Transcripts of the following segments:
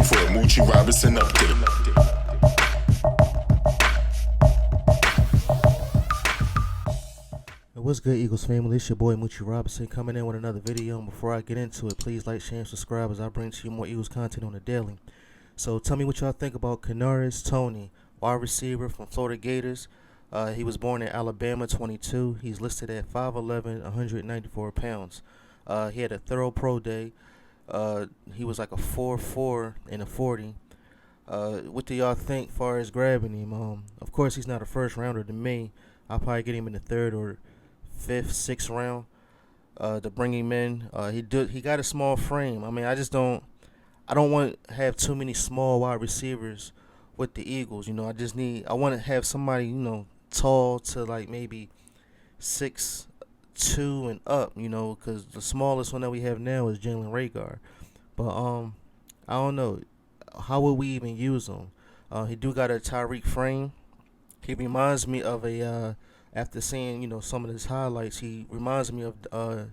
for a Moochie Robinson update. What's good, Eagles family? It's your boy Moochie Robinson coming in with another video. And before I get into it, please like, share, and subscribe as I bring to you more Eagles content on the daily. So tell me what y'all think about Kadarius Toney, wide receiver from Florida Gators. He was born in Alabama, 22. He's listed at 5'11", 194 pounds. He had a thorough pro day. He was like a 4.4 in a 40. What do y'all think as far as grabbing him? Of course, he's not a first rounder to me. I'll probably get him in the third or fifth, sixth round to bring him in. He got a small frame. I mean, I don't want to have too many small wide receivers with the Eagles. I want to have somebody, tall to like maybe 6'2" and up, because the smallest one that we have now is Jalen Rager. But I don't know. How would we even use him? He do got a Tyreek frame. He reminds me of after seeing, some of his highlights, he reminds me of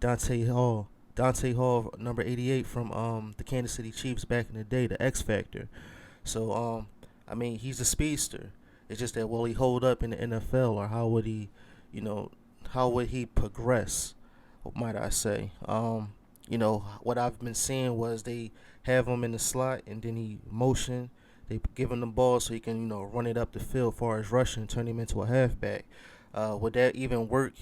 Dante Hall. Dante Hall, number 88 from the Kansas City Chiefs back in the day, the X Factor. So, I mean, he's a speedster. It's just that, will he hold up in the NFL, or how would he progress, might I say? What I've been seeing was they have him in the slot, and then he motion. They give him the ball so he can, run it up the field as far as rushing, turn him into a halfback. Would that even work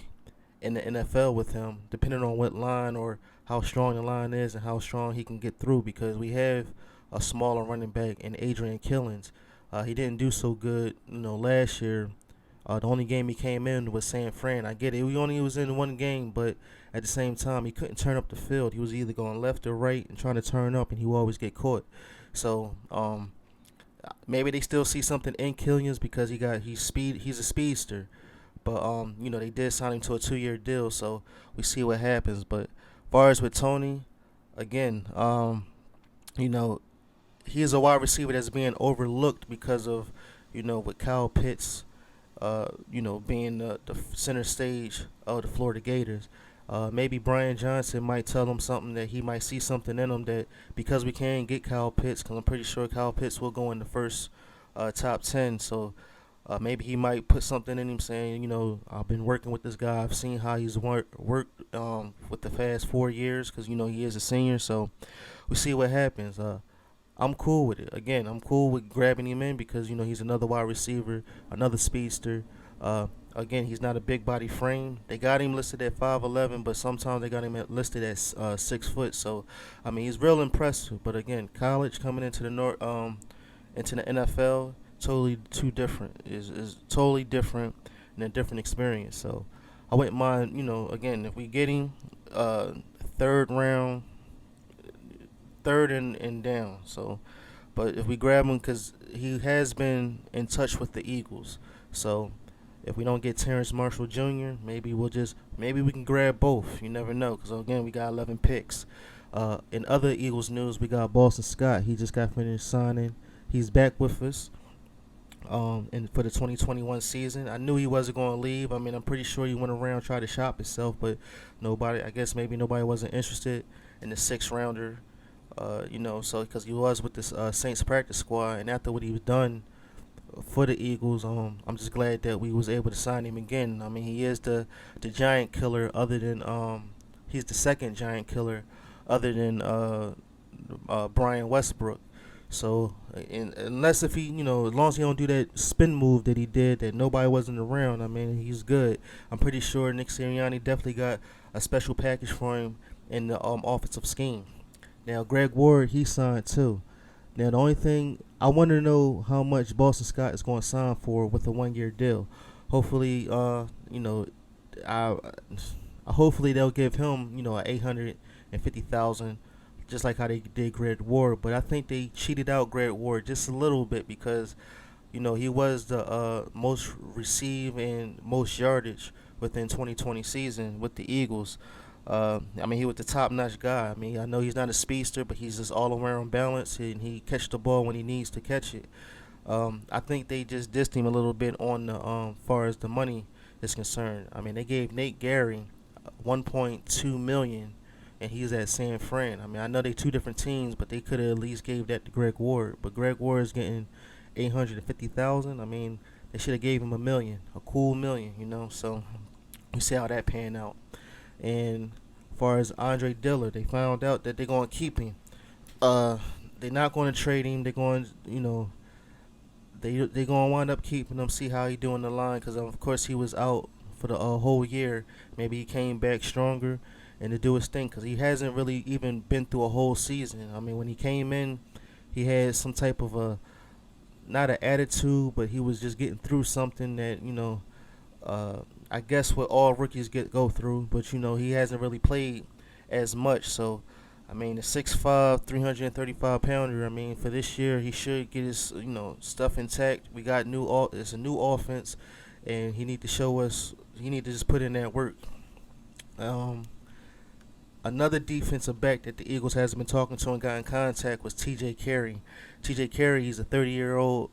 in the NFL with him, depending on what line or how strong the line is and how strong he can get through? Because we have a smaller running back in Adrian Killins. He didn't do so good, last year. The only game he came in was San Fran. I get it. He only was in one game, but at the same time, he couldn't turn up the field. He was either going left or right and trying to turn up, and he would always get caught. So maybe they still see something in Killins because he's a speedster. But they did sign him to a 2-year deal, so we see what happens. But as far as with Toney, again, he is a wide receiver that's being overlooked because of, with Kyle Pitts, being the center stage of the Florida Gators. Maybe Brian Johnson might tell him something, that he might see something in him, that because we can't get Kyle Pitts, because I'm pretty sure Kyle Pitts will go in the first top 10. So maybe he might put something in him saying, I've been working with this guy. I've seen how he's worked with the past 4 years, because, he is a senior. So we see what happens. I'm cool with it. Again, I'm cool with grabbing him in because, he's another wide receiver, another speedster. Again, he's not a big body frame. They got him listed at 5'11", but sometimes they got him listed at 6 foot. So, I mean, he's real impressive. But again, college coming into the into the NFL, totally different. Is totally different and a different experience. So, I wouldn't mind, again, if we get him third round, third and down. So, but if we grab him, because he has been in touch with the Eagles. So, if we don't get Terrence Marshall Jr., maybe we can grab both. You never know, because again, we got 11 picks. In other Eagles news, we got Boston Scott. He just got finished signing. He's back with us. And for the 2021 season, I knew he wasn't going to leave. I mean, I'm pretty sure he went around tried to shop himself, but nobody wasn't interested in the 6th rounder. So because he was with this Saints practice squad, and after what he was done for the Eagles, I'm just glad that we was able to sign him again. I mean, he is the giant killer, other than he's the second giant killer, other than Brian Westbrook. So, unless if he, as long as he don't do that spin move that he did, that nobody wasn't around, I mean, he's good. I'm pretty sure Nick Sirianni definitely got a special package for him in the offensive scheme. Now, Greg Ward, he signed too. Now, the only thing, I want to know how much Boston Scott is going to sign for with a 1-year deal. Hopefully, hopefully they'll give him, $850,000, just like how they did Greg Ward. But I think they cheated out Greg Ward just a little bit because, he was the most receive and most yardage within 2020 season with the Eagles. I mean, he was the top-notch guy. I mean, I know he's not a speedster, but he's just all-around balance, and he catch the ball when he needs to catch it. I think they just dissed him a little bit on the far as the money is concerned. I mean, they gave Nate Gary $1.2 million and he's at San Fran. I mean, I know they two different teams, but they could have at least gave that to Greg Ward. But Greg Ward is getting 850,000. I mean, they should have gave him $1 million, a cool $1 million, you know. So we see how that pan out. And as far as Andre Dillard, they found out that they're going to keep him. Uh, they're not going to trade him. They're going, you know, they going to wind up keeping him. See how he doing the line, because of course he was out for the whole year. Maybe he came back stronger and to do his thing, because he hasn't really even been through a whole season. I mean, when he came in, he had some type of a, not an attitude, but he was just getting through something that, you know, I guess what all rookies go through. But you know, he hasn't really played as much. So I mean, the 6'5", 335 pounder. I mean, for this year, he should get his, you know, stuff intact. We got it's a new offense, and he need to show us. He need to just put in that work. Um, Another defensive back that the Eagles hasn't been talking to and got in contact was T.J. Carey. T.J. Carey, he's a 30-year-old.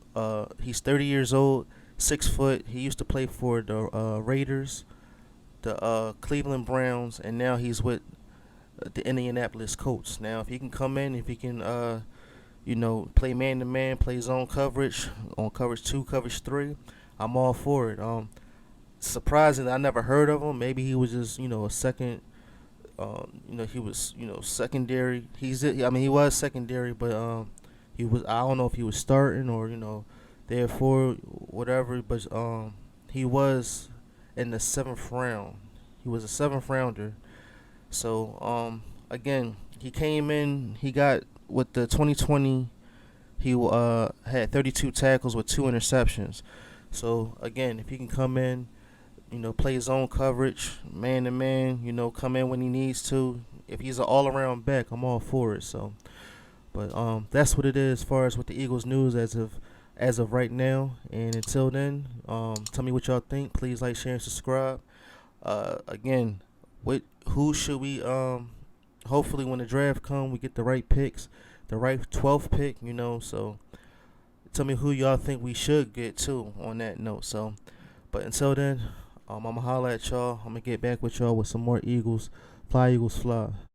He's 30 years old, 6 foot. He used to play for the Raiders, the Cleveland Browns, and now he's with the Indianapolis Colts. Now, if he can come in, if he can, you know, play man to man, play zone coverage on coverage 2, coverage 3, I'm all for it. Surprising, I never heard of him. Maybe he was just, you know, a second. You know, he was, you know, secondary. I mean, he was secondary, but he was. I don't know if he was starting or, you know, therefore whatever. But he was in the 7th round. He was a 7th rounder. So again, he came in. He got with the 2020. He had 32 tackles with 2 interceptions. So again, if he can come in, you know, play his own coverage, man to man, you know, come in when he needs to. If he's an all-around back, I'm all for it. So, but that's what it is as far as with the Eagles news as of right now. And until then, tell me what y'all think. Please like, share, and subscribe. Again, who should we hopefully when the draft come, we get the right picks, the right 12th pick, you know. So tell me who y'all think we should get too on that note. So, but until then, I'm going to holler at y'all. I'm going to get back with y'all with some more Eagles. Fly, Eagles, fly.